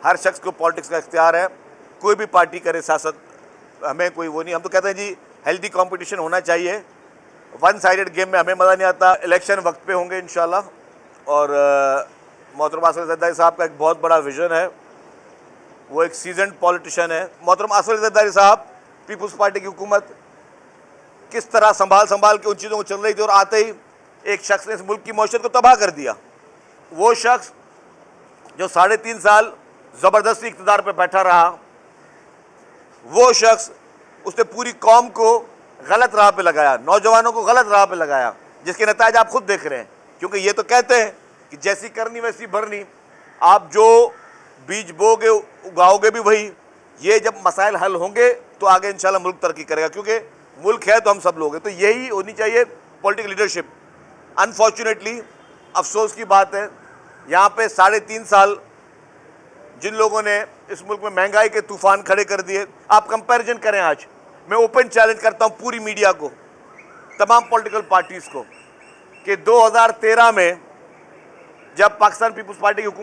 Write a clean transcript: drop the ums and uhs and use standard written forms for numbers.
हर शख्स को पॉलिटिक्स का इख्तियार है, कोई भी पार्टी करे सियासत, हमें कोई वो नहीं। हम तो कहते हैं जी हेल्दी कंपटीशन होना चाहिए, वन साइडेड गेम में हमें मज़ा नहीं आता। इलेक्शन वक्त पे होंगे इंशाल्लाह। और मोहतरम असद ज़रदारी साहब का एक बहुत बड़ा विजन है, वो एक सीजन्ड पॉलिटिशियन है। मोहतरम असद ज़रदारी साहब पीपल्स पार्टी की हुकूमत किस तरह संभाल के उन चीज़ों को चल रही थी, और आते ही एक शख्स ने इस मुल्क की मौशत को तबाह कर दिया। वो शख्स जो 3.5 साल ज़बरदस्ती इक़्तिदार पर बैठा रहा, वो शख्स उसने पूरी कौम को गलत राह पे लगाया, नौजवानों को गलत राह पे लगाया, जिसके नतीजे आप खुद देख रहे हैं। क्योंकि ये तो कहते हैं कि जैसी करनी वैसी भरनी, आप जो बीज बोगे उगाओगे भी वही। ये जब मसाइल हल होंगे तो आगे इंशाल्लाह मुल्क तरक्की करेगा, क्योंकि मुल्क है तो हम सब लोग हैं। तो यही होनी चाहिए पॉलिटिकल लीडरशिप। अनफॉर्चुनेटली अफसोस की बात है, यहाँ पे 3.5 साल जिन लोगों ने इस मुल्क में महंगाई के तूफान खड़े कर दिए, आप कंपैरिजन करें। आज मैं ओपन चैलेंज करता हूँ पूरी मीडिया को, तमाम पॉलिटिकल पार्टीज़ को, कि 2013 में जब पाकिस्तान पीपल्स पार्टी की हुकूमत